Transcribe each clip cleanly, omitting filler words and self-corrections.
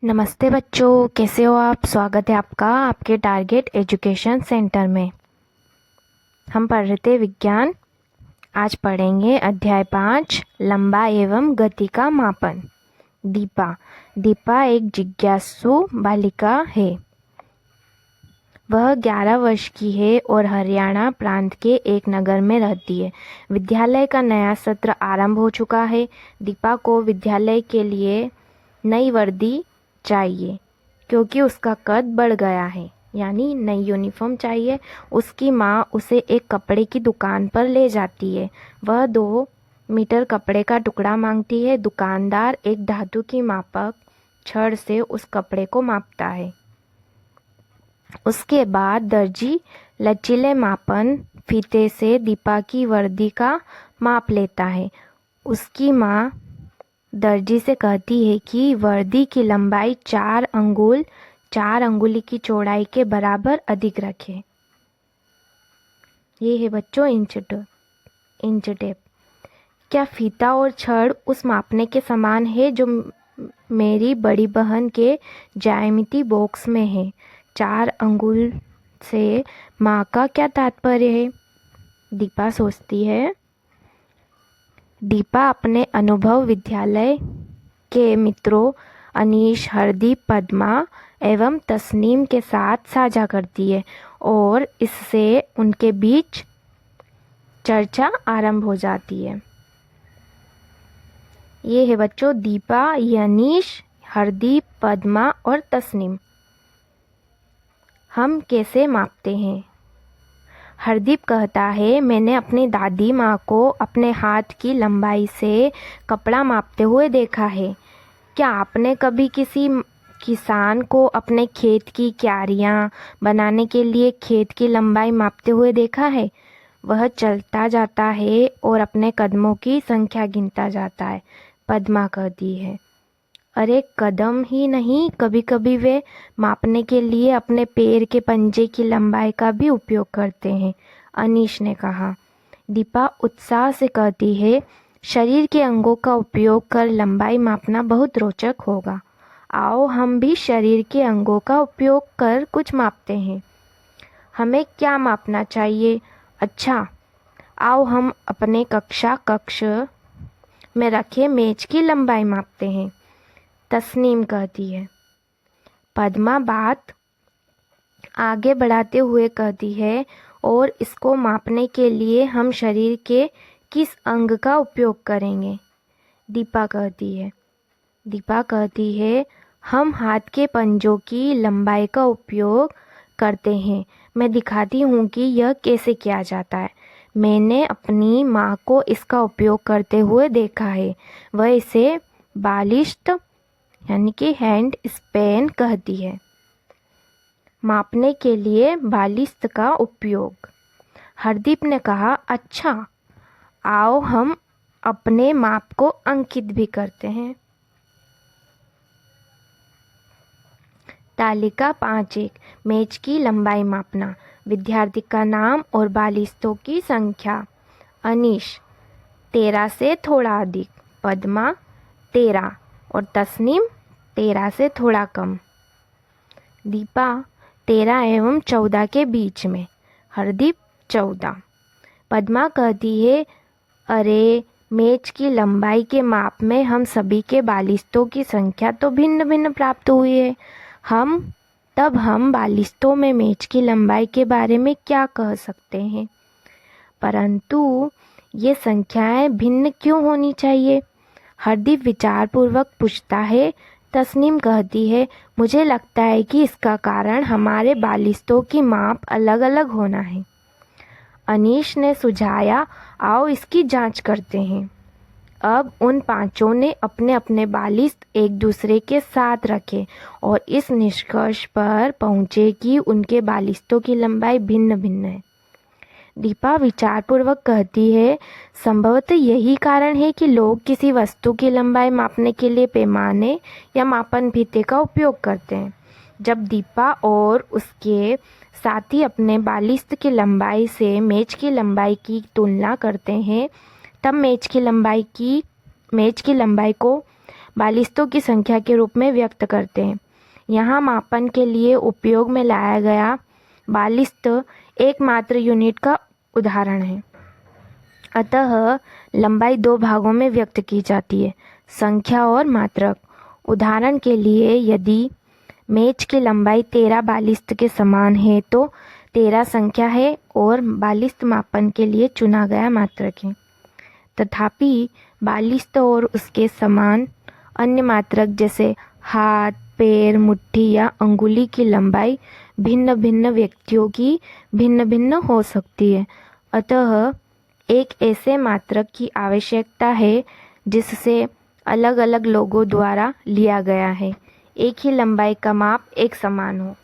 नमस्ते बच्चों, कैसे हो आप। स्वागत है आपका आपके टारगेट एजुकेशन सेंटर में। हम पढ़ रहे थे विज्ञान। आज पढ़ेंगे अध्याय 5 लंबाई एवं गति का मापन। दीपा एक जिज्ञासु बालिका है। वह 11 वर्ष की है और हरियाणा प्रांत के एक नगर में रहती है। विद्यालय का नया सत्र आरंभ हो चुका है। दीपा को विद्यालय के लिए नई वर्दी चाहिए क्योंकि उसका कद बढ़ गया है, यानी नई यूनिफॉर्म चाहिए। उसकी माँ उसे एक कपड़े की दुकान पर ले जाती है। वह 2 मीटर कपड़े का टुकड़ा मांगती है। दुकानदार एक धातु की मापक छड़ से उस कपड़े को मापता है। उसके बाद दर्जी लचीले मापन फीते से दीपा की वर्दी का माप लेता है। उसकी माँ दर्जी से कहती है कि वर्दी की लंबाई 4 अंगुली की चौड़ाई के बराबर अधिक रखे। ये है बच्चों इंच टेप। क्या फीता और छड़ उस मापने के समान है जो मेरी बड़ी बहन के ज्यामिति बॉक्स में है? 4 अंगुल से माँ का क्या तात्पर्य है? दीपा सोचती है। दीपा अपने अनुभव विद्यालय के मित्रों अनीश, हरदीप, पद्मा एवं तस्नीम के साथ साझा करती है और इससे उनके बीच चर्चा आरंभ हो जाती है। ये है बच्चों दीपा, अनीश, हरदीप, पद्मा और तस्नीम। हम कैसे मापते हैं? हरदीप कहता है, मैंने अपनी दादी माँ को अपने हाथ की लंबाई से कपड़ा मापते हुए देखा है। क्या आपने कभी किसी किसान को अपने खेत की क्यारियाँ बनाने के लिए खेत की लंबाई मापते हुए देखा है? वह चलता जाता है और अपने कदमों की संख्या गिनता जाता है। पद्मा कहती है, अरे कदम ही नहीं, कभी कभी वे मापने के लिए अपने पैर के पंजे की लंबाई का भी उपयोग करते हैं। अनीश ने कहा। दीपा उत्साह से कहती है, शरीर के अंगों का उपयोग कर लंबाई मापना बहुत रोचक होगा। आओ हम भी शरीर के अंगों का उपयोग कर कुछ मापते हैं। हमें क्या मापना चाहिए? अच्छा, आओ हम अपने कक्ष में रखे मेज की लंबाई मापते हैं। तस्नीम कहती है। पद्मा बात आगे बढ़ाते हुए कहती है, और इसको मापने के लिए हम शरीर के किस अंग का उपयोग करेंगे? दीपा कहती है, हम हाथ के पंजों की लंबाई का उपयोग करते हैं। मैं दिखाती हूँ कि यह कैसे किया जाता है। मैंने अपनी माँ को इसका उपयोग करते हुए देखा है। वह इसे बालिश्त यानी कि हैंड स्पेन कहती है। मापने के लिए बालिश्त का उपयोग। हरदीप ने कहा, अच्छा, आओ हम अपने माप को अंकित भी करते हैं। तालिका 5.1 मेज की लंबाई मापना। विद्यार्थी का नाम और बालिस्तों की संख्या। अनीश 13 से थोड़ा अधिक, पद्मा 13 और तस्नीम 13 से थोड़ा कम। दीपा 13 एवं 14 के बीच में, हरदीप 14। पद्मा कहती है, अरे मेज की लंबाई के माप में हम सभी के बालिस्तों की संख्या तो भिन्न भिन्न प्राप्त हुई है। हम बालिस्तों में मेज की लंबाई के बारे में क्या कह सकते हैं? परंतु ये संख्याएं भिन्न क्यों होनी चाहिए? हरदीप विचारपूर्वक पूछता है। तस्नीम कहती है, मुझे लगता है कि इसका कारण हमारे बालिस्तों की माप अलग अलग होना है। अनीश ने सुझाया, आओ इसकी जांच करते हैं। अब उन पांचों ने अपने अपने बालिस्त एक दूसरे के साथ रखे और इस निष्कर्ष पर पहुंचे कि उनके बालिस्तों की लंबाई भिन्न भिन्न है। दीपा विचारपूर्वक कहती है, संभवतः यही कारण है कि लोग किसी वस्तु की लंबाई मापने के लिए पैमाने या मापन फीते का उपयोग करते हैं। जब दीपा और उसके साथी अपने बालिस्त की लंबाई से मेज की लंबाई की तुलना करते हैं, तब मेज की लंबाई को बालिस्तों की संख्या के रूप में व्यक्त करते हैं। यहाँ मापन के लिए उपयोग में लाया गया बालिस्त एकमात्र यूनिट का उदाहरण है। अतः लंबाई दो भागों में व्यक्त की जाती है, संख्या और मात्रक। उदाहरण के लिए यदि मेज की लंबाई 13 बालिस्त के समान है तो 13 संख्या है और बालिस्त मापन के लिए चुना गया मात्रक है। तथापि बालिस्त और उसके समान अन्य मात्रक जैसे हाथ, पैर, मुट्ठी या अंगुली की लंबाई भिन्न भिन्न व्यक्तियों की भिन्न भिन्न हो सकती है। अतः एक ऐसे मात्रक की आवश्यकता है जिससे अलग अलग लोगों द्वारा लिया गया है, एक ही लंबाई का माप एक समान हो।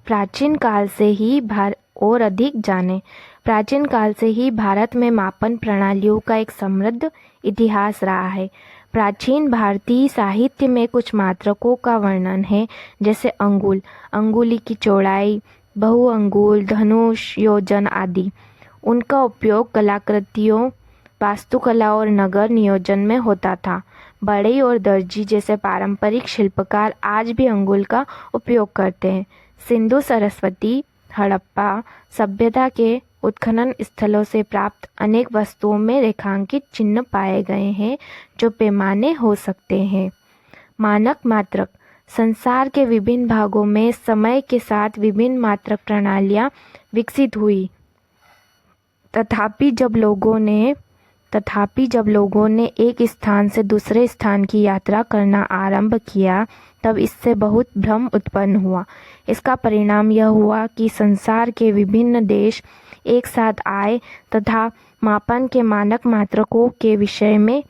प्राचीन काल से ही और अधिक जाने। प्राचीन काल से ही भारत में मापन प्रणालियों का एक समृद्ध इतिहास रहा है। प्राचीन भारतीय साहित्य में कुछ मात्रकों का वर्णन है, जैसे अंगुल, अंगुली की चौड़ाई, बहु अंगुल, धनुष, योजन आदि। उनका उपयोग कलाकृतियों, वास्तुकला और नगर नियोजन में होता था। बढ़ई और दर्जी जैसे पारंपरिक शिल्पकार आज भी अंगुल का उपयोग करते हैं। सिंधु सरस्वती, हड़प्पा सभ्यता के उत्खनन स्थलों से प्राप्त अनेक वस्तुओं में रेखांकित चिन्ह पाए गए हैं जो पैमाने हो सकते हैं। मानक मात्रक। संसार के विभिन्न भागों में समय के साथ विभिन्न मात्रक प्रणालियां विकसित हुई। तथापि जब लोगों ने एक स्थान से दूसरे स्थान की यात्रा करना आरंभ किया तब इससे बहुत भ्रम उत्पन्न हुआ। इसका परिणाम यह हुआ कि संसार के विभिन्न देश एक साथ आए तथा मापन के मानक मात्रकों के विषय में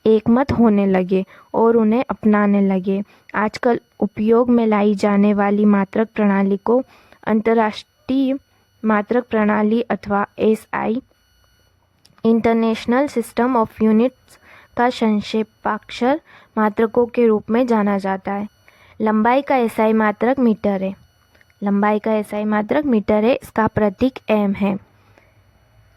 एकमत होने लगे और उन्हें अपनाने लगे। आजकल उपयोग में लाई जाने वाली मात्रक प्रणाली को अंतर्राष्ट्रीय मात्रक प्रणाली अथवा SI international system of units का संक्षेपाक्षर मात्रकों के रूप में जाना जाता है। लंबाई का SI मात्रक मीटर है। लंबाई का SI मात्रक मीटर है। इसका प्रतीक m है।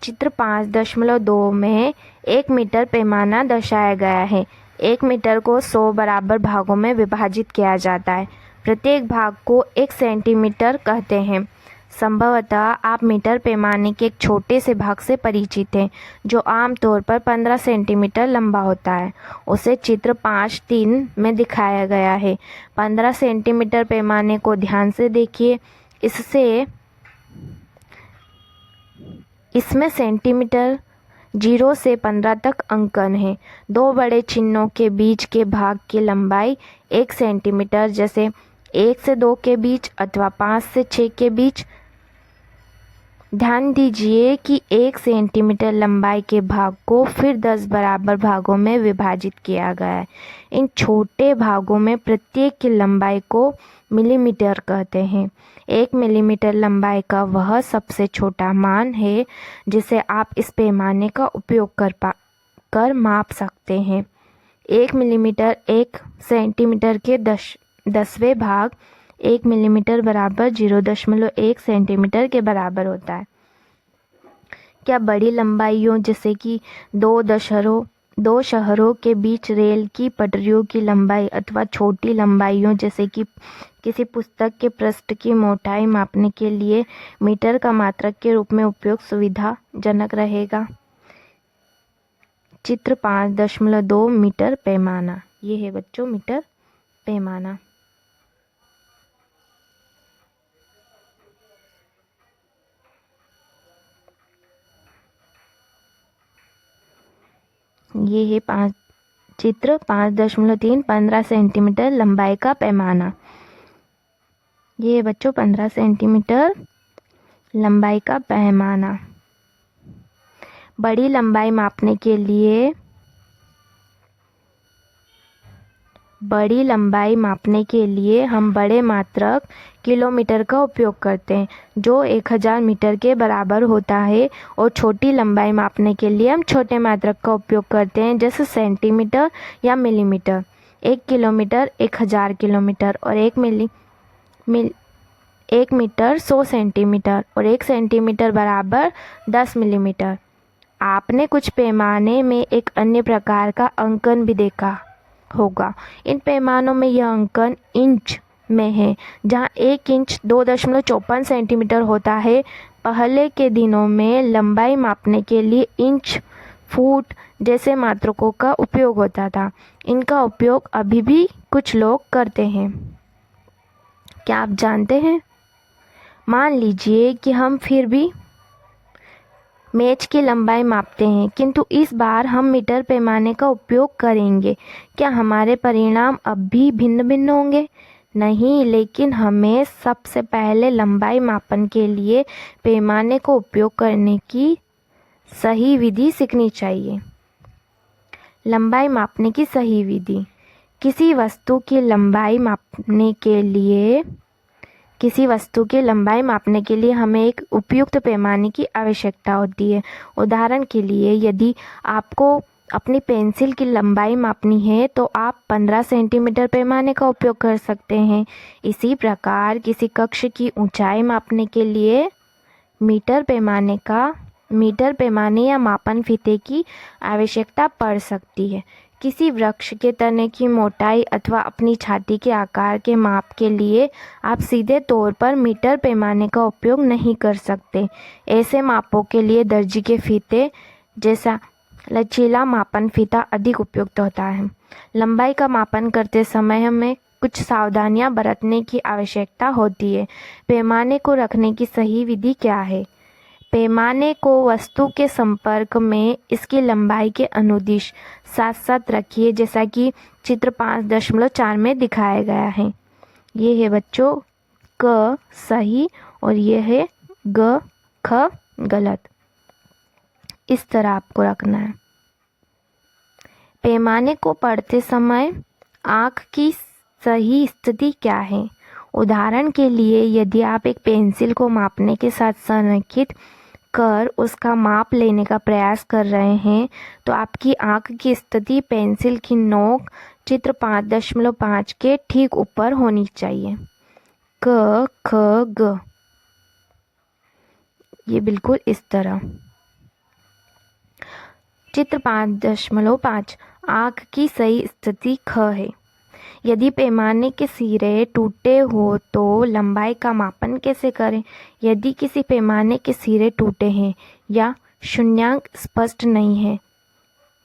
चित्र 5.2 में 1 मीटर पैमाना दर्शाया गया है। 1 मीटर को 100 बराबर भागों में विभाजित किया जाता है। प्रत्येक भाग को 1 सेंटीमीटर कहते हैं। संभवतः आप मीटर पैमाने के एक छोटे से भाग से परिचित हैं जो आमतौर पर 15 सेंटीमीटर लंबा होता है। उसे चित्र 5.3 में दिखाया गया है। 15 सेंटीमीटर पैमाने को ध्यान से देखिए। इसमें सेंटीमीटर 0 से 15 तक अंकन है। दो बड़े चिन्हों के बीच के भाग की लंबाई 1 सेंटीमीटर, जैसे 1 से 2 के बीच अथवा 5 से 6 के बीच। ध्यान दीजिए कि 1 सेंटीमीटर लंबाई के भाग को फिर 10 बराबर भागों में विभाजित किया गया है। इन छोटे भागों में प्रत्येक की लंबाई को मिलीमीटर कहते हैं। 1 मिलीमीटर लंबाई का वह सबसे छोटा मान है जिसे आप इस पैमाने का उपयोग कर माप सकते हैं। 1 मिलीमीटर 1 सेंटीमीटर के 10वें भाग 1 मिलीमीटर बराबर 0.1 सेंटीमीटर के बराबर होता है। क्या बड़ी लंबाइयों जैसे कि दो शहरों के बीच रेल की पटरियों की लंबाई अथवा छोटी लंबाइयों जैसे कि किसी पुस्तक के पृष्ठ की मोटाई मापने के लिए मीटर का मात्रक के रूप में उपयोग सुविधाजनक रहेगा? चित्र 5.2 मीटर पैमाना। ये है बच्चों मीटर पैमाना। ये है चित्र 5.3 15 सेंटीमीटर लंबाई का पैमाना। ये है बच्चों 15 सेंटीमीटर लंबाई का पैमाना। बड़ी लंबाई मापने के लिए हम बड़े मात्रक किलोमीटर का उपयोग करते हैं जो 1000 मीटर के बराबर होता है, और छोटी लंबाई मापने के लिए हम छोटे मात्रक का उपयोग करते हैं जैसे सेंटीमीटर या मिलीमीटर। 1 किलोमीटर 1000 किलोमीटर और 1 1 मीटर 100 सेंटीमीटर और 1 सेंटीमीटर बराबर 10 मिलीमीटर। आपने कुछ पैमाने में एक अन्य प्रकार का अंकन भी देखा होगा। इन पैमानों में यह अंकन इंच में है, जहां 1 इंच 2.54 सेंटीमीटर होता है। पहले के दिनों में लंबाई मापने के लिए इंच, फुट जैसे मात्रकों का उपयोग होता था। इनका उपयोग अभी भी कुछ लोग करते हैं। क्या आप जानते हैं? मान लीजिए कि हम फिर भी मेज की लंबाई मापते हैं, किंतु इस बार हम मीटर पैमाने का उपयोग करेंगे। क्या हमारे परिणाम अब भी भिन्न भिन्न होंगे? नहीं, लेकिन हमें सबसे पहले लंबाई मापन के लिए पैमाने को उपयोग करने की सही विधि सीखनी चाहिए। लंबाई मापने की सही विधि। किसी वस्तु की लंबाई मापने के लिए हमें एक उपयुक्त पैमाने की आवश्यकता होती है। उदाहरण के लिए, यदि आपको अपनी पेंसिल की लंबाई मापनी है तो आप 15 सेंटीमीटर पैमाने का उपयोग कर सकते हैं। इसी प्रकार किसी कक्ष की ऊंचाई मापने के लिए मीटर पैमाने या मापन फीते की आवश्यकता पड़ सकती है। किसी वृक्ष के तने की मोटाई अथवा अपनी छाती के आकार के माप के लिए आप सीधे तौर पर मीटर पैमाने का उपयोग नहीं कर सकते। ऐसे मापों के लिए दर्जी के फीते जैसा लचीला मापन फीता अधिक उपयुक्त होता है। लंबाई का मापन करते समय हमें कुछ सावधानियां बरतने की आवश्यकता होती है। पैमाने को रखने की सही विधि क्या है? पैमाने को वस्तु के संपर्क में इसकी लंबाई के अनुदिश साथ साथ रखिए, जैसा कि चित्र 5.4 में दिखाया गया है। ये है बच्चों क सही और ये है ग ख गलत। इस तरह आपको रखना है। पैमाने को पढ़ते समय आँख की सही स्थिति क्या है? उदाहरण के लिए, यदि आप एक पेंसिल को मापने के साथ संरेखित कर उसका माप लेने का प्रयास कर रहे हैं तो आपकी आँख की स्थिति पेंसिल की नोक चित्र 5.5 के ठीक ऊपर होनी चाहिए। क ख ग, ये बिल्कुल इस तरह। चित्र 5.5 आँख की सही स्थिति ख है। यदि पैमाने के सिरे टूटे हो तो लंबाई का मापन कैसे करें? यदि किसी पैमाने के सिरे टूटे हैं या शून्यांक स्पष्ट नहीं है,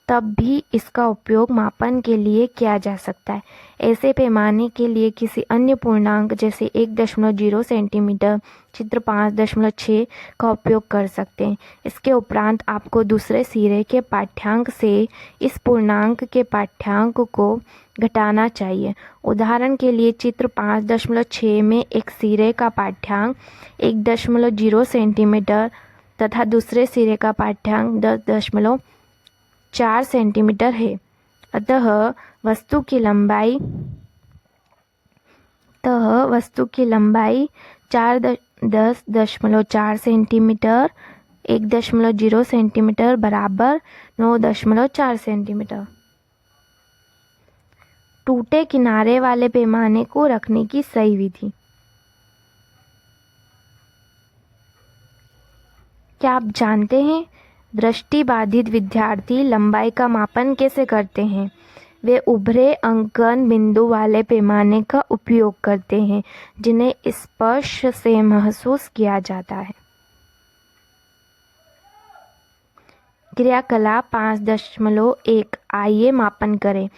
तब भी इसका उपयोग मापन के लिए किया जा सकता है। ऐसे पैमाने के लिए किसी अन्य पूर्णांक जैसे 1.0 सेंटीमीटर चित्र 5.6 का उपयोग कर सकते हैं। इसके उपरांत आपको दूसरे सिरे के पाठ्यांक से इस पूर्णांक के पाठ्यांक को घटाना चाहिए। उदाहरण के लिए चित्र 5.6 में एक सिरे का पाठ्यांक 1.0 सेंटीमीटर तथा दूसरे सिरे का पाठ्यांक 10.4 सेंटीमीटर है। अतः वस्तु की लंबाई 10.4 सेंटीमीटर 1.0 सेंटीमीटर बराबर 9.4 सेंटीमीटर। टूटे किनारे वाले पैमाने को रखने की सही विधि। क्या आप जानते हैं दृष्टिबाधित विद्यार्थी लंबाई का मापन कैसे करते हैं? वे उभरे अंकन बिंदु वाले पैमाने का उपयोग करते हैं, जिन्हें स्पर्श से महसूस किया जाता है। क्रियाकलाप 5.1 आइए मापन करें।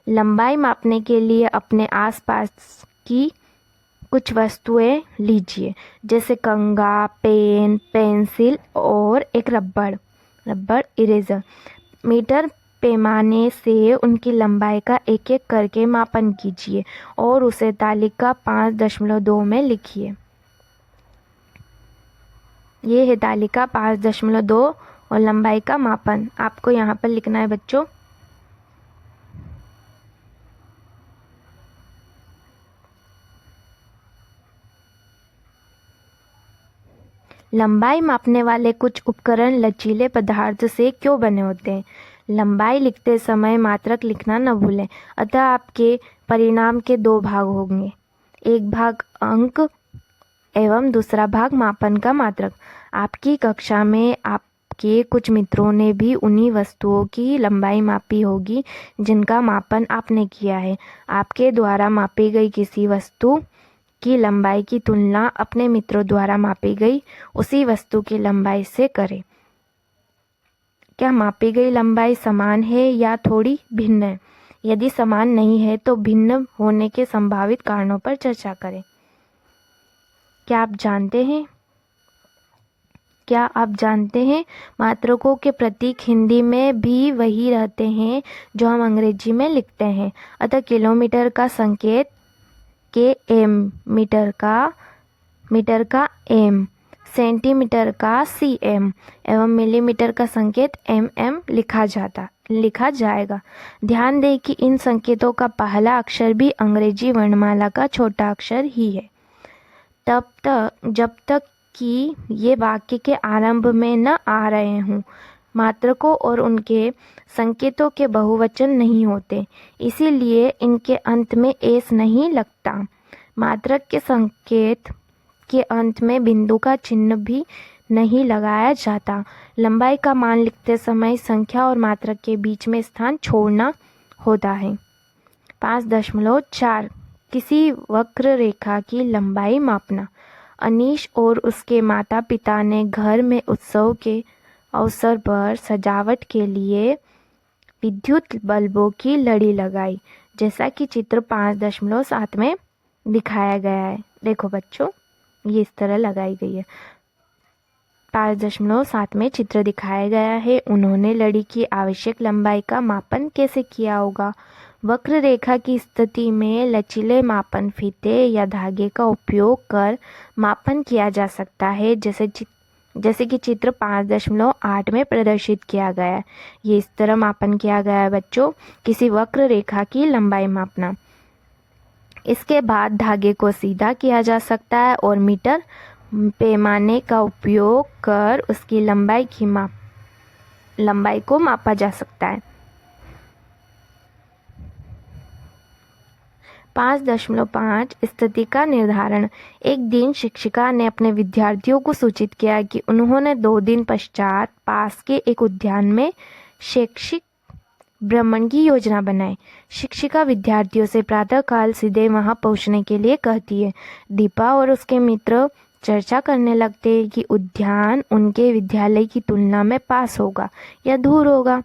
लंबाई मापने के लिए अपने आसपास की कुछ वस्तुएं लीजिए, जैसे कंघा, पेन, पेंसिल और एक रबड़ इरेजर। मीटर पैमाने से उनकी लंबाई का एक एक करके मापन कीजिए और उसे तालिका 5.2 में लिखिए। ये है तालिका 5.2 और लंबाई का मापन आपको यहाँ पर लिखना है बच्चों। लंबाई मापने वाले कुछ उपकरण लचीले पदार्थ से क्यों बने होते हैं? लंबाई लिखते समय मात्रक लिखना न भूलें। अतः आपके परिणाम के 2 भाग होंगे। एक भाग अंक एवं दूसरा भाग मापन का मात्रक। आपकी कक्षा में आपके कुछ मित्रों ने भी उन्हीं वस्तुओं की लंबाई मापी होगी जिनका मापन आपने किया है। आपके द्वारा मापी गई किसी वस्तु की लंबाई की तुलना अपने मित्रों द्वारा मापी गई उसी वस्तु की लंबाई से करें। क्या मापी गई लंबाई समान है या थोड़ी भिन्न है? यदि समान नहीं है तो भिन्न होने के संभावित कारणों पर चर्चा करें। क्या आप जानते हैं मात्रकों के प्रतीक हिंदी में भी वही रहते हैं जो हम अंग्रेजी में लिखते हैं। अतः किलोमीटर का संकेत km, मीटर का m, सेंटीमीटर का cm एवं मिलीमीटर का संकेत mm लिखा जाएगा। ध्यान दें कि इन संकेतों का पहला अक्षर भी अंग्रेजी वर्णमाला का छोटा अक्षर ही है। जब तक कि ये वाक्य के आरंभ में न आ रहे हों। मात्रकों और उनके संकेतों के बहुवचन नहीं होते, इसीलिए इनके अंत में एस नहीं लगता। मात्रक के संकेत के अंत में बिंदु का चिन्ह भी नहीं लगाया जाता। लंबाई का मान लिखते समय संख्या और मात्रक के बीच में स्थान छोड़ना होता है। 5.4 किसी वक्र रेखा की लंबाई मापना। अनीश और उसके माता पिता ने घर में उत्सव के अवसर पर सजावट के लिए विद्युत बल्बों की लड़ी लगाई, जैसा कि चित्र 5.7 में दिखाया गया है। देखो बच्चों, ये इस तरह लगाई गई है। 5.7 में चित्र दिखाया गया है। उन्होंने लड़ी की आवश्यक लंबाई का मापन कैसे किया होगा? वक्र रेखा की स्थिति में लचीले मापन फीते या धागे का उपयोग कर मापन किया जा सकता है, जैसे कि चित्र 5.8 में प्रदर्शित किया गया है। ये इस तरह मापन किया गया है बच्चों, किसी वक्र रेखा की लंबाई मापना। इसके बाद धागे को सीधा किया जा सकता है और मीटर पैमाने का उपयोग कर उसकी लंबाई को मापा जा सकता है। 5.5 स्थिति का निर्धारण। एक दिन शिक्षिका ने अपने विद्यार्थियों को सूचित किया कि उन्होंने 2 दिन पश्चात पास के एक उद्यान में शैक्षिक भ्रमण की योजना बनाई। शिक्षिका विद्यार्थियों से प्रातःकाल सीधे वहां पहुंचने के लिए कहती है। दीपा और उसके मित्र चर्चा करने लगते हैं कि उद्यान उनके विद्यालय की तुलना में पास होगा या दूर होगा।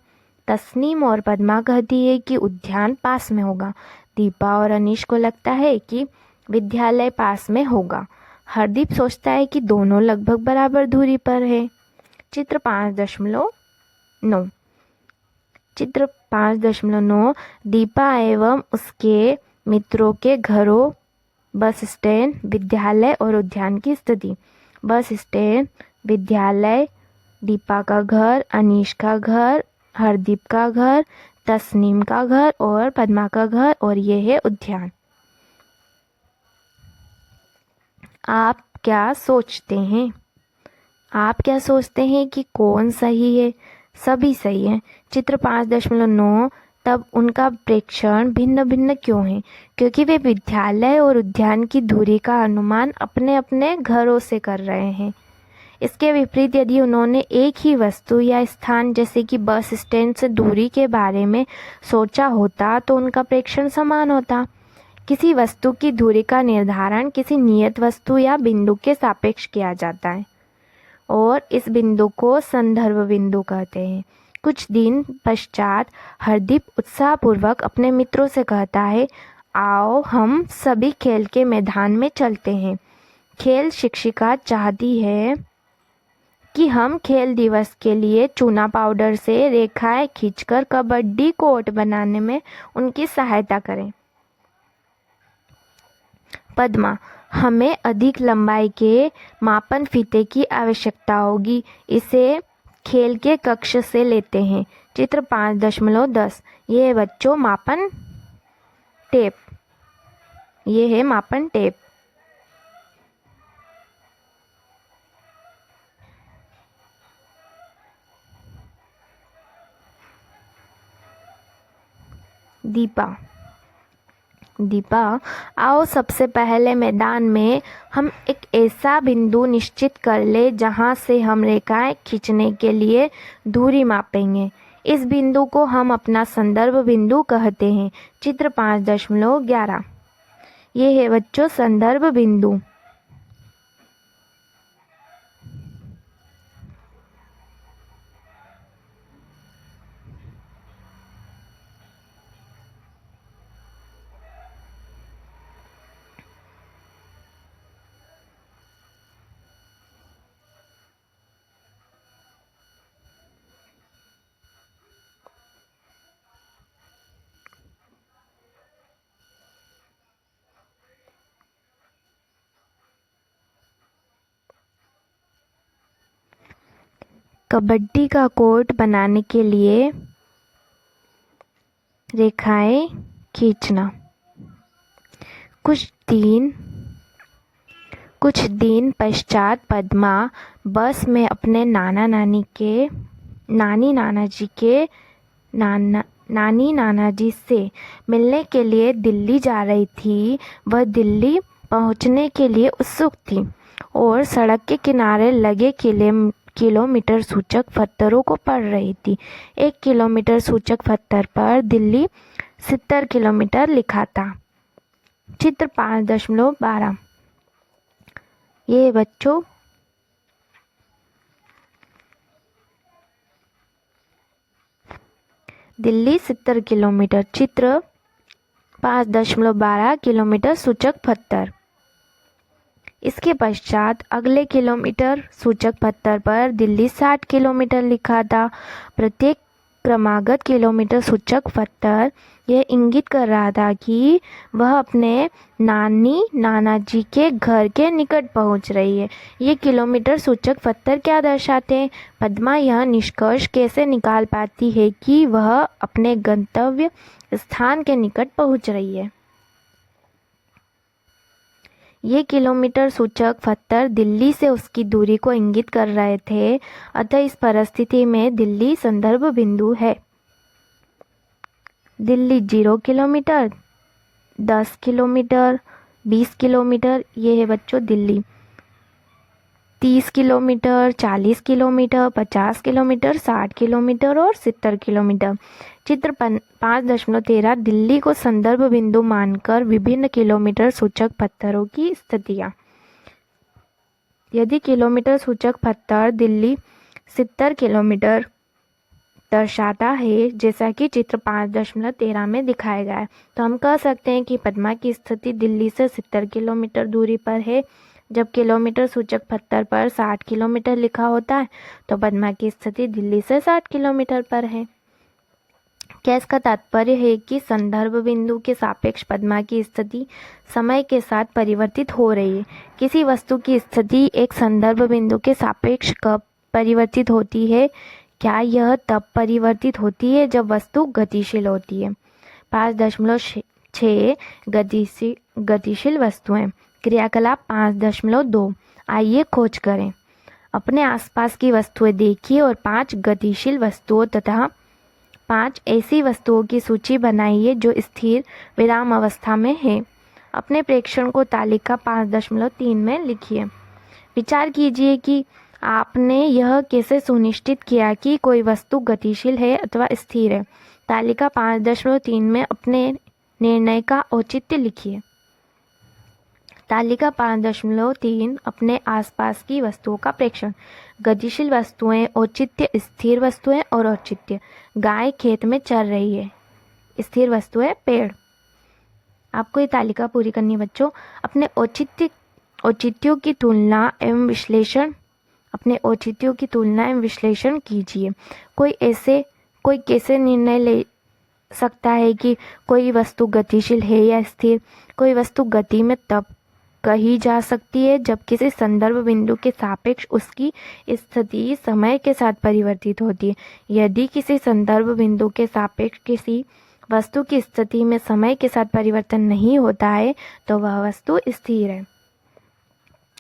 तस्नीम और पद्मा कहती है कि उद्यान पास में होगा। दीपा और अनीश को लगता है कि विद्यालय पास में होगा। हरदीप सोचता है कि दोनों लगभग बराबर दूरी पर है। चित्र 5.9 दीपा एवं उसके मित्रों के घरों, बस स्टैंड, विद्यालय और उद्यान की स्थिति। बस स्टैंड, विद्यालय, दीपा का घर, अनीश का घर, हरदीप का घर, तस्नीम का घर और पद्मा का घर, और ये है उद्यान। आप क्या सोचते हैं कि कौन सही है? सभी सही है। चित्र 5.9 तब उनका प्रेक्षण भिन्न भिन्न क्यों है? क्योंकि वे विद्यालय और उद्यान की दूरी का अनुमान अपने अपने घरों से कर रहे हैं। इसके विपरीत यदि उन्होंने एक ही वस्तु या स्थान जैसे कि बस स्टैंड से दूरी के बारे में सोचा होता तो उनका प्रेक्षण समान होता। किसी वस्तु की दूरी का निर्धारण किसी नियत वस्तु या बिंदु के सापेक्ष किया जाता है और इस बिंदु को संदर्भ बिंदु कहते हैं। कुछ दिन पश्चात हरदीप उत्साहपूर्वक अपने मित्रों से कहता है, आओ हम सभी खेल के मैदान में चलते हैं। खेल शिक्षिका चाहती है कि हम खेल दिवस के लिए चूना पाउडर से रेखाएं खींचकर कबड्डी कोर्ट बनाने में उनकी सहायता करें। पद्मा, हमें अधिक लंबाई के मापन फीते की आवश्यकता होगी। इसे खेल के कक्ष से लेते हैं। चित्र 5.10 ये है बच्चों मापन टेप। ये है मापन टेप। दीपा, दीपा, आओ सबसे पहले मैदान में हम एक ऐसा बिंदु निश्चित कर ले जहां से हम रेखाएं खींचने के लिए दूरी मापेंगे। इस बिंदु को हम अपना संदर्भ बिंदु कहते हैं। चित्र 5.11। ये है बच्चों संदर्भ बिंदु। कबड्डी का कोर्ट बनाने के लिए रेखाएं खींचना। कुछ दिन पश्चात पद्मा बस में अपने नानी नानाजी से मिलने के लिए दिल्ली जा रही थी। वह दिल्ली पहुंचने के लिए उत्सुक थी और सड़क के किनारे लगे किलोमीटर सूचक पत्थरों को पढ़ रही थी। 1 किलोमीटर सूचक पत्थर पर दिल्ली 70 किलोमीटर लिखा था। चित्र 5.12। ये बच्चों दिल्ली 70 किलोमीटर। चित्र 5.12 किलोमीटर सूचक पत्थर। इसके पश्चात अगले किलोमीटर सूचक पत्थर पर दिल्ली 60 किलोमीटर लिखा था। प्रत्येक क्रमागत किलोमीटर सूचक पत्थर यह इंगित कर रहा था कि वह अपने नानाजी के घर के निकट पहुंच रही है। ये किलोमीटर सूचक पत्थर क्या दर्शाते हैं? पद्मा यह निष्कर्ष कैसे निकाल पाती है कि वह अपने गंतव्य स्थान के निकट पहुंच रही है? ये किलोमीटर सूचक पत्थर दिल्ली से उसकी दूरी को इंगित कर रहे थे। अतः इस परिस्थिति में दिल्ली संदर्भ बिंदु है। दिल्ली 0 किलोमीटर, 10 किलोमीटर, 20 किलोमीटर, ये है बच्चों Delhi. 30 kilometre, 40 kilometre, 50 kilometre, 60 kilometre और 70 किलोमीटर। चित्र 5.13 दिल्ली को संदर्भ बिंदु मानकर विभिन्न किलोमीटर सूचक पत्थरों की स्थितियाँ। यदि किलोमीटर सूचक पत्थर दिल्ली 70 किलोमीटर दर्शाता है, जैसा कि चित्र 5.13 में दिखाया गया है, तो हम कह सकते हैं कि पद्मा की स्थिति दिल्ली से 70 किलोमीटर दूरी पर है। जब किलोमीटर सूचक पत्थर पर 60 किलोमीटर लिखा होता है तो पद्मा की स्थिति दिल्ली से 60 किलोमीटर पर है। क्या इसका तात्पर्य है कि संदर्भ बिंदु के सापेक्ष पद्मा की स्थिति समय के साथ परिवर्तित हो रही है? किसी वस्तु की स्थिति एक संदर्भ बिंदु के सापेक्ष कब परिवर्तित होती है? क्या यह तब परिवर्तित होती है जब वस्तु गतिशील होती है? 5.6 गतिशील वस्तुएं। क्रियाकलाप 5.2। आइए खोज करें। अपने आसपास की वस्तुएं देखिए और 5 गतिशील वस्तुओं तथा 5 ऐसी वस्तुओं की सूची बनाइए जो स्थिर विराम अवस्था में है। अपने प्रेक्षण को तालिका 5.3 में लिखिए। विचार कीजिए कि आपने यह कैसे सुनिश्चित किया कि कोई वस्तु गतिशील है अथवा स्थिर है। तालिका 5.3 में अपने निर्णय का औचित्य लिखिए। तालिका 5.3 अपने आसपास की वस्तुओं का प्रेक्षण। गतिशील वस्तुएं, औचित्य, स्थिर वस्तुएं और औचित्य। गाय खेत में चर रही है। स्थिर वस्तुएं पेड़। आपको ये तालिका पूरी करनी है बच्चों। अपने औचित्यों की तुलना एवं विश्लेषण कीजिए। कोई कैसे निर्णय ले सकता है कि कोई वस्तु गतिशील है या स्थिर? कोई वस्तु गति में तब कही जा सकती है जब किसी संदर्भ बिंदु के सापेक्ष उसकी स्थिति समय के साथ परिवर्तित होती है। यदि किसी संदर्भ बिंदु के सापेक्ष किसी वस्तु की स्थिति में समय के साथ परिवर्तन नहीं होता है तो वह वस्तु स्थिर है।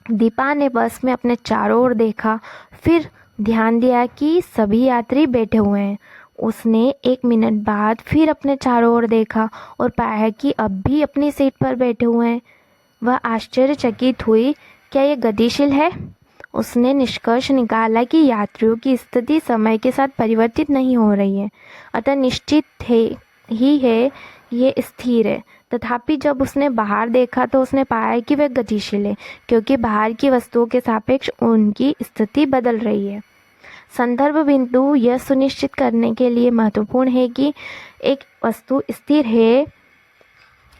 दीपा ने बस में अपने चारों ओर देखा, फिर ध्यान दिया कि सभी यात्री बैठे हुए हैं। उसने 1 मिनट बाद फिर अपने चारों ओर देखा और पाया कि अब भी अपनी सीट पर बैठे हुए हैं। वह आश्चर्यचकित हुई। क्या ये गतिशील है? उसने निष्कर्ष निकाला कि यात्रियों की स्थिति समय के साथ परिवर्तित नहीं हो रही है, अतः निश्चित ही है ये स्थिर है। तथापि जब उसने बाहर देखा तो उसने पाया कि वह गतिशील है, क्योंकि बाहर की वस्तुओं के सापेक्ष उनकी स्थिति बदल रही है। संदर्भ बिंदु यह सुनिश्चित करने के लिए महत्वपूर्ण है कि एक वस्तु स्थिर है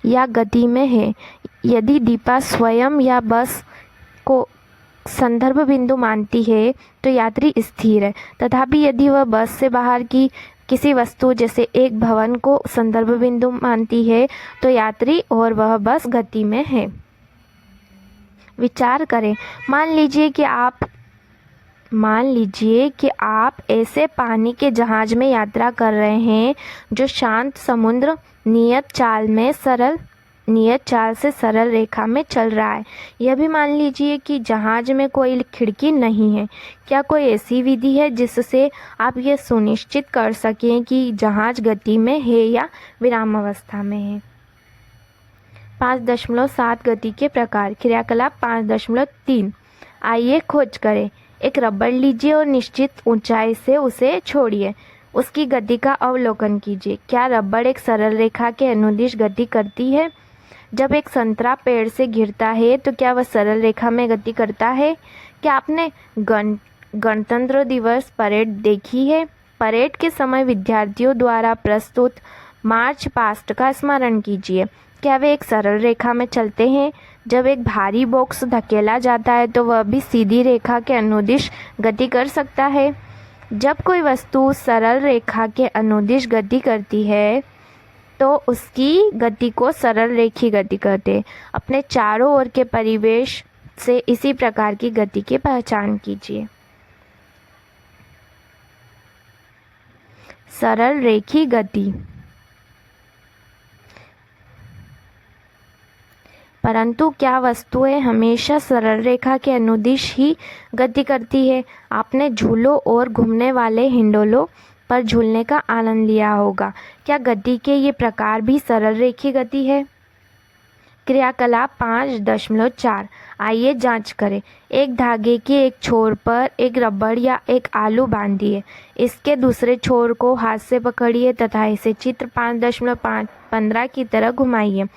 या गति में है। यदि दीपा स्वयं या बस को संदर्भ बिंदु मानती है तो यात्री स्थिर है, तथापि यदि वह बस से बाहर की किसी वस्तु जैसे एक भवन को संदर्भ बिंदु मानती है तो यात्री और वह बस गति में है। विचार करें, मान लीजिए कि आप ऐसे पानी के जहाज में यात्रा कर रहे हैं जो शांत समुद्र नियत चाल से सरल रेखा में चल रहा है। यह भी मान लीजिए कि जहाज में कोई खिड़की नहीं है। क्या कोई ऐसी विधि है जिससे आप यह सुनिश्चित कर सकें कि जहाज गति में है या विरामावस्था में है? 5.7 गति के प्रकार। क्रियाकलाप 5.3। आइए खोज करें। एक रबड़ लीजिए और निश्चित ऊंचाई से उसे छोड़िए। उसकी गति का अवलोकन कीजिए। क्या रबड़ एक सरल रेखा के अनुदिश गति करती है? जब एक संतरा पेड़ से गिरता है तो क्या वह सरल रेखा में गति करता है? क्या आपने गणतंत्र दिवस परेड देखी है? परेड के समय विद्यार्थियों द्वारा प्रस्तुत मार्च पास्ट का स्मरण कीजिए। क्या वे एक सरल रेखा में चलते हैं? जब एक भारी बॉक्स धकेला जाता है तो वह भी सीधी रेखा के अनुदिश गति कर सकता है। जब कोई वस्तु सरल रेखा के अनुदिश गति करती है तो उसकी गति को सरल रेखी गति कहते हैं। अपने चारों ओर के परिवेश से इसी प्रकार की गति की पहचान कीजिए। सरल रेखी गति। परंतु क्या वस्तुएं हमेशा सरल रेखा के अनुदिश ही गति करती है? आपने झूलों और घूमने वाले हिंडोलों पर झूलने का आनंद लिया होगा। क्या गति के ये प्रकार भी सरल रेखी गति है? क्रियाकलाप 5.4। आइए जांच करें। एक धागे के एक छोर पर एक रबड़ या एक आलू बांधिए। इसके दूसरे छोर को हाथ से पकड़िए तथा इसे चित्र 5.15 की तरह घुमाइए।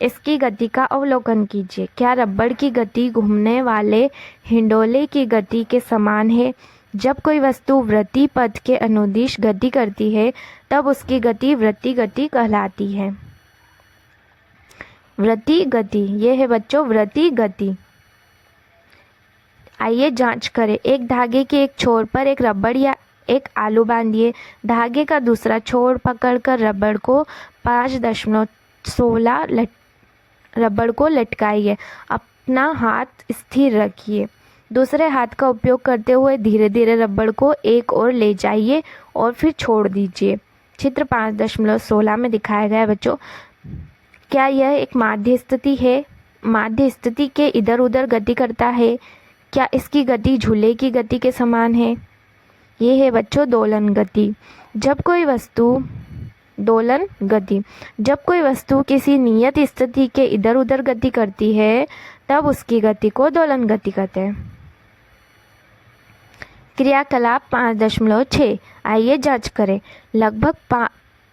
इसकी गति का अवलोकन कीजिए। क्या रबड़ की गति घूमने वाले हिंडोले की गति के समान है? जब कोई वस्तु वृत्तीय पथ के अनुदिश गति करती है तब उसकी गति वृत्तीय गति कहलाती है। वृत्तीय गति, ये है बच्चों वृत्तीय गति। आइए जांच करें। एक धागे के एक छोर पर एक रबड़ या एक आलू बांधिए। धागे का दूसरा छोर पकड़कर रबड़ को 5.16 रबड़ को लटकाइए। अपना हाथ स्थिर रखिए। दूसरे हाथ का उपयोग करते हुए धीरे धीरे रबड़ को एक ओर ले जाइए और फिर छोड़ दीजिए। चित्र 5.16 में दिखाया गया है बच्चों। क्या यह एक माध्य स्थिति है? माध्य स्थिति के इधर उधर गति करता है। क्या इसकी गति झूले की गति के समान है? ये है बच्चों दोलन गति। जब कोई वस्तु किसी नियत स्थिति के इधर उधर गति करती है तब उसकी गति को दोलन गति कहते हैं। क्रियाकलाप 5.6। आइए जांच करें। लगभग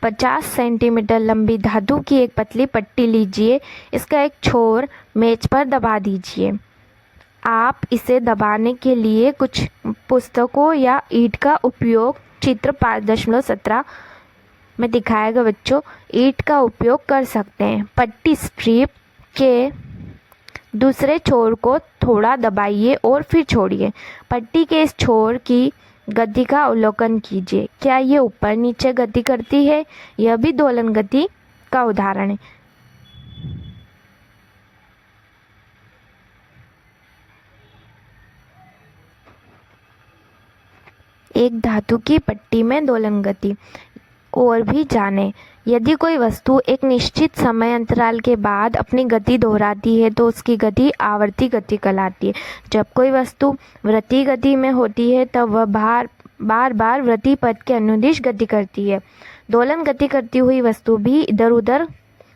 50 सेंटीमीटर लंबी धातु की एक पतली पट्टी लीजिए। इसका एक छोर मेज पर दबा दीजिए। आप इसे दबाने के लिए कुछ पुस्तकों या ईंट का उपयोग चित्र 5.17 में दिखाया गया बच्चों ईंट का उपयोग कर सकते हैं। पट्टी स्ट्रिप के दूसरे छोर को थोड़ा दबाइए और फिर छोड़िए। पट्टी के इस छोर की गति का अवलोकन कीजिए। क्या ये ऊपर नीचे गति करती है? यह भी दोलन गति का उदाहरण है। एक धातु की पट्टी में दोलन गति। और भी जानें। यदि कोई वस्तु एक निश्चित समय अंतराल के बाद अपनी गति दोहराती है तो उसकी गति आवर्ती गति कहलाती है। जब कोई वस्तु वृत्तीय गति में होती है तब वह बार बार वृत्ति पथ के अनुदिश गति करती है। दोलन गति करती हुई वस्तु भी इधर उधर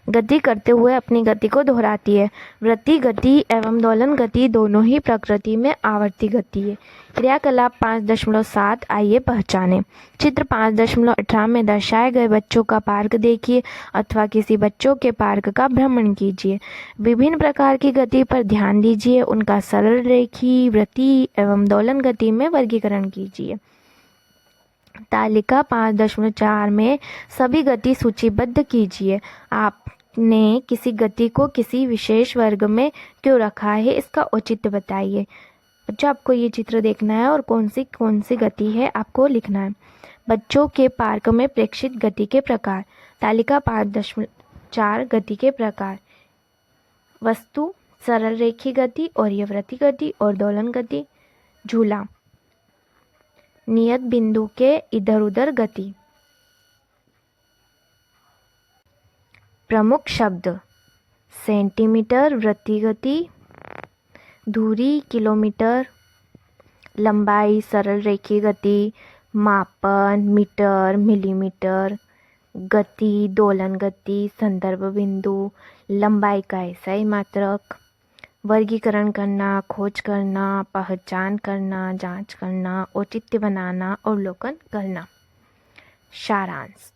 गति करते हुए अपनी गति को दोहराती है। वृत्ति गति एवं दोलन गति दोनों ही प्रकृति में आवर्ती गति है। क्रियाकलाप 5.7 आइए पहचानें। चित्र 5.18 में दर्शाए गए बच्चों का पार्क देखिए अथवा किसी बच्चों के पार्क का भ्रमण कीजिए। विभिन्न प्रकार की गति पर ध्यान दीजिए, उनका सरल रेखी, वृत्ति एवं दोलन गति में वर्गीकरण कीजिए। तालिका 5.4 में सभी गति सूचीबद्ध कीजिए। आपने किसी गति को किसी विशेष वर्ग में क्यों रखा है, इसका औचित्य बताइए। बच्चों, आपको ये चित्र देखना है और कौन सी गति है आपको लिखना है। बच्चों के पार्क में प्रेक्षित गति के प्रकार। तालिका 5.4 गति के प्रकार। वस्तु सरल रेखी गति और ये वृत्ति गति और दोलन गति। झूला नियत बिंदु के इधर उधर गति। प्रमुख शब्द सेंटीमीटर वृत्ति गति, दूरी किलोमीटर, लंबाई सरल रेखी गति, मापन मीटर मिलीमीटर, गति दोलन गति, संदर्भ बिंदु, लंबाई का एसआई मात्रक, वर्गीकरण करना, खोज करना, पहचान करना, जांच करना, औचित्य बनाना, अवलोकन करना। सारांश।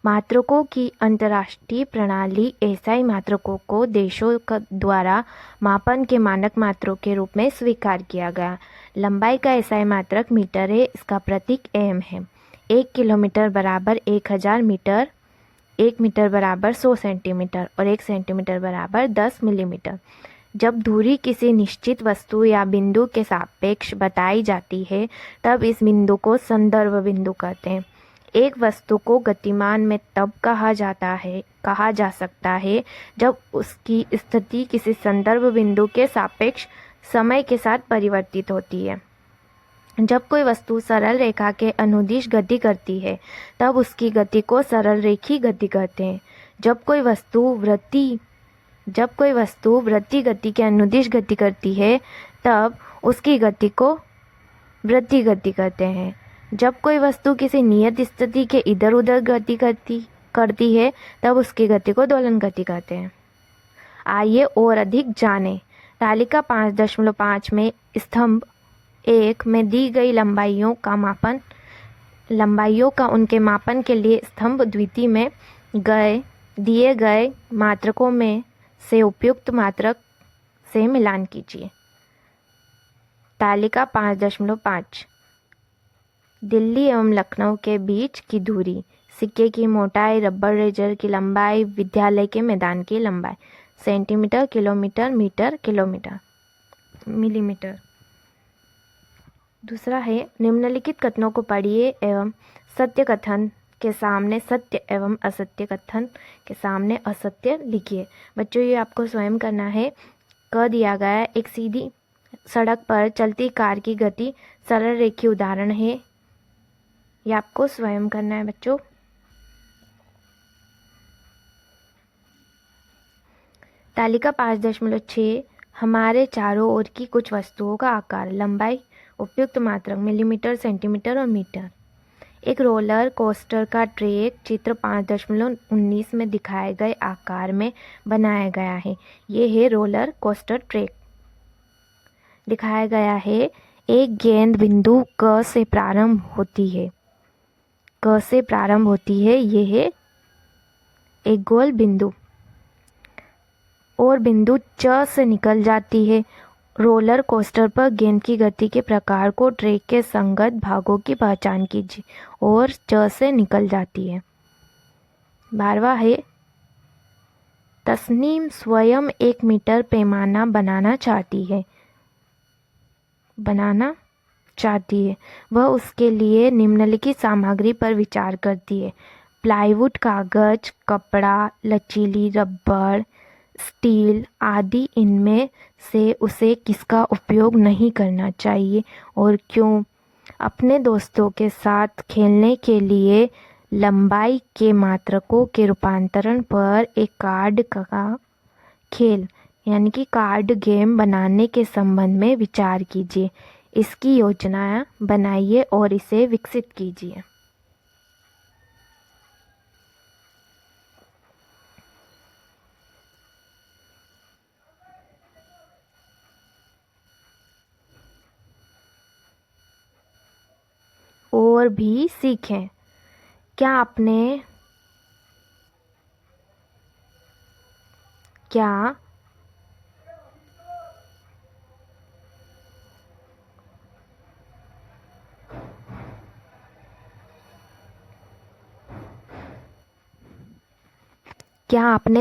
मात्रकों की अंतर्राष्ट्रीय प्रणाली एसआई मात्रकों को देशों द्वारा मापन के मानक मात्रों के रूप में स्वीकार किया गया। लंबाई का एसआई मात्रक मीटर है, इसका प्रतीक एम है। 1 किलोमीटर बराबर 1000 मीटर, 1 मीटर बराबर 100 सेंटीमीटर और 1 सेंटीमीटर बराबर 10 मिलीमीटर। जब दूरी किसी निश्चित वस्तु या बिंदु के सापेक्ष बताई जाती है तब इस बिंदु को संदर्भ बिंदु कहते हैं। एक वस्तु को गतिमान में तब कहा जा सकता है जब उसकी स्थिति किसी संदर्भ बिंदु के सापेक्ष समय के साथ परिवर्तित होती है। जब कोई वस्तु सरल रेखा के अनुदिश गति करती है तब उसकी गति को सरल रेखी गति कहते हैं। जब कोई वस्तु वृत्ति गति के अनुदिश गति करती है तब उसकी गति को वृत्ति गति कहते हैं। जब कोई वस्तु किसी नियत स्थिति के इधर उधर गति करती है तब उसकी गति को दोलन गति कहते हैं। आइए और अधिक जानें। तालिका 5.5 में स्तंभ 1 में दी गई लंबाइयों का उनके मापन के लिए स्तंभ द्वितीय में दिए गए मात्रकों में से उपयुक्त मात्रक से मिलान कीजिए। तालिका 5.5 दिल्ली एवं लखनऊ के बीच की दूरी, सिक्के की मोटाई, रबर रेजर की लंबाई, विद्यालय के मैदान की लंबाई। Centimetre, kilometre, metre, kilometre, millimetre. दूसरा है निम्नलिखित कथनों को पढ़िए एवं सत्य कथन के सामने सत्य एवं असत्य कथन के सामने असत्य लिखिए। बच्चों, ये आपको स्वयं करना है। क दिया गया है, एक सीधी सड़क पर चलती कार की गति सरल रेखी उदाहरण है। ये आपको स्वयं करना है बच्चों। तालिका 5.6 हमारे चारों ओर की कुछ वस्तुओं का आकार, लंबाई, उपयुक्त मात्रक मिलीमीटर, सेंटीमीटर और मीटर। एक रोलर कोस्टर का ट्रैक चित्र 5.19 में दिखाए गए आकार में बनाया गया है। ये है रोलर कोस्टर ट्रैक। दिखाया गया है एक गेंद बिंदु क से प्रारंभ होती है। ये है एक गोल बिंदु और बिंदु च से निकल जाती है। रोलर कोस्टर पर गेंद की गति के प्रकार को ट्रैक के संगत भागों की पहचान कीजिए और च से निकल जाती है। 12वां है तस्नीम स्वयं 1 मीटर पैमाना बनाना चाहती है। वह उसके लिए निम्नलिखित सामग्री पर विचार करती है: प्लाईवुड, कागज, कपड़ा, लचीली रबर, स्टील आदि। इनमें से उसे किसका उपयोग नहीं करना चाहिए और क्यों? अपने दोस्तों के साथ खेलने के लिए लंबाई के मात्रकों के रूपांतरण पर एक कार्ड का खेल यानी कि कार्ड गेम बनाने के संबंध में विचार कीजिए। इसकी योजना बनाइए और इसे विकसित कीजिए। और भी सीखें। क्या आपने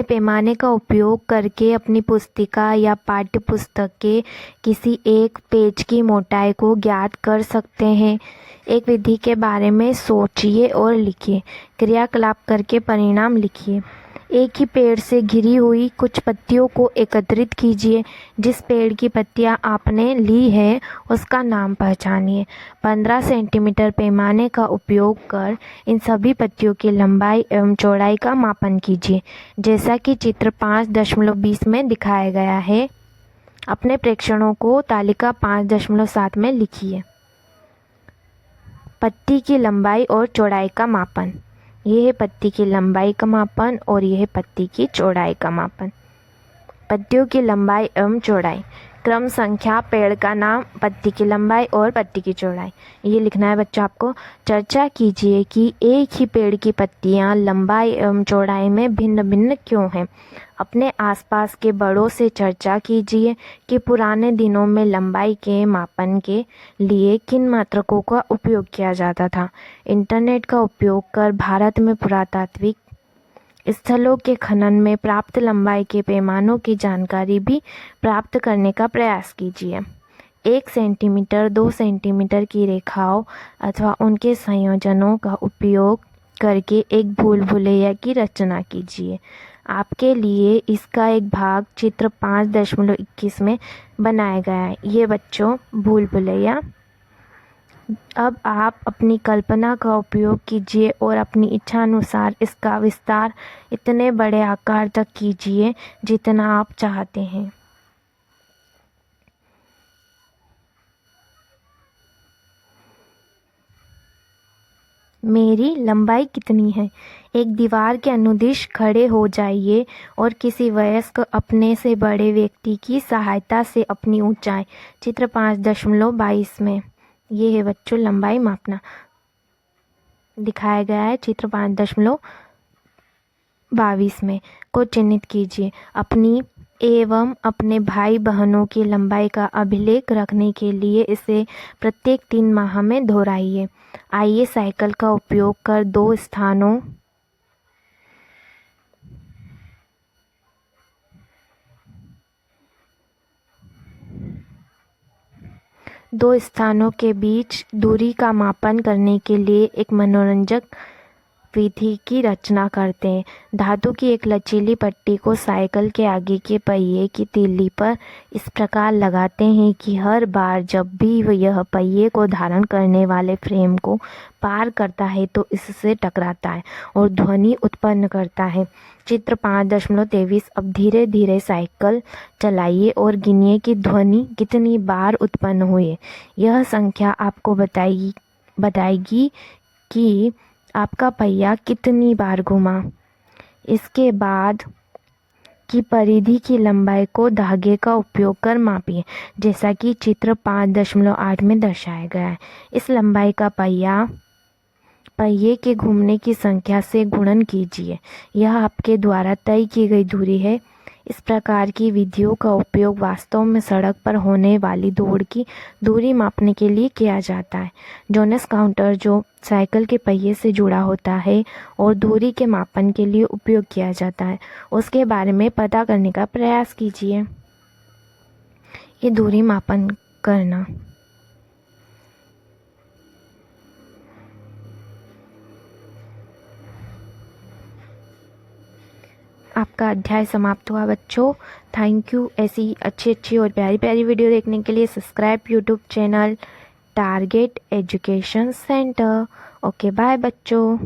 पैमाने का उपयोग करके अपनी पुस्तिका या पाठ्य पुस्तक के किसी एक पेज की मोटाई को ज्ञात कर सकते हैं? एक विधि के बारे में सोचिए और लिखिए। क्रियाकलाप करके परिणाम लिखिए। एक ही पेड़ से घिरी हुई कुछ पत्तियों को एकत्रित कीजिए। जिस पेड़ की पत्तियां आपने ली है उसका नाम पहचानिए। 15 सेंटीमीटर पैमाने का उपयोग कर इन सभी पत्तियों की लंबाई एवं चौड़ाई का मापन कीजिए, जैसा कि चित्र 5.20 में दिखाया गया है। अपने प्रेक्षणों को तालिका 5.7 में लिखिए। पत्ती की लंबाई और चौड़ाई का मापन। यह है पत्ती की लंबाई का मापन और यह है पत्ती की चौड़ाई का मापन। पत्तियों की लंबाई एवं चौड़ाई। क्रम संख्या, पेड़ का नाम, पत्ती की लंबाई और पत्ती की चौड़ाई। ये लिखना है बच्चों आपको। चर्चा कीजिए कि एक ही पेड़ की पत्तियां लंबाई एवं चौड़ाई में भिन्न भिन्न क्यों हैं। अपने आसपास के बड़ों से चर्चा कीजिए कि पुराने दिनों में लंबाई के मापन के लिए किन मात्रकों का उपयोग किया जाता था। इंटरनेट का उपयोग कर भारत में पुरातात्विक स्थलों के खनन में प्राप्त लंबाई के पैमानों की जानकारी भी प्राप्त करने का प्रयास कीजिए। 1 सेंटीमीटर, 2 सेंटीमीटर की रेखाओं अथवा उनके संयोजनों का उपयोग करके एक भूल भुलैया की रचना कीजिए। आपके लिए इसका एक भाग चित्र 5.21 में बनाया गया है। ये बच्चों भूल भुलैया। अब आप अपनी कल्पना का उपयोग कीजिए और अपनी इच्छा अनुसार इसका विस्तार इतने बड़े आकार तक कीजिए जितना आप चाहते हैं। मेरी लंबाई कितनी है? एक दीवार के अनुदिश खड़े हो जाइए और किसी वयस्क अपने से बड़े व्यक्ति की सहायता से अपनी ऊंचाई चित्र 5.22 में, ये है बच्चों लंबाई मापना, दिखाया गया है चित्र 5.22 में, को चिन्हित कीजिए। अपनी एवं अपने भाई बहनों की लंबाई का अभिलेख रखने के लिए इसे प्रत्येक 3 माह में दोहराइए। आइए साइकिल का उपयोग कर दो स्थानों के बीच दूरी का मापन करने के लिए एक मनोरंजक विधि की रचना करते हैं। धातु की एक लचीली पट्टी को साइकिल के आगे के पहिए की तीली पर इस प्रकार लगाते हैं कि हर बार जब भी यह पहिए को धारण करने वाले फ्रेम को पार करता है तो इससे टकराता है और ध्वनि उत्पन्न करता है। चित्र 5.23। अब धीरे धीरे साइकिल चलाइए और गिनिए कि ध्वनि कितनी बार उत्पन्न हुई। यह संख्या आपको बताएगी कि आपका पहिया कितनी बार घूमा। इसके बाद की परिधि की लंबाई को धागे का उपयोग कर मापिए, जैसा कि चित्र 5.8 में दर्शाया गया है। इस लंबाई का पहिए के घूमने की संख्या से गुणन कीजिए। यह आपके द्वारा तय की गई दूरी है। इस प्रकार की विधियों का उपयोग वास्तव में सड़क पर होने वाली दौड़ की दूरी मापने के लिए किया जाता है। जोनस काउंटर जो साइकिल के पहिए से जुड़ा होता है और दूरी के मापन के लिए उपयोग किया जाता है, उसके बारे में पता करने का प्रयास कीजिए। ये दूरी मापन करना। आपका अध्याय समाप्त हुआ बच्चों। Thank you. ऐसी अच्छी और प्यारी प्यारी वीडियो देखने के लिए subscribe YouTube channel target education centre. Okay bye बच्चों।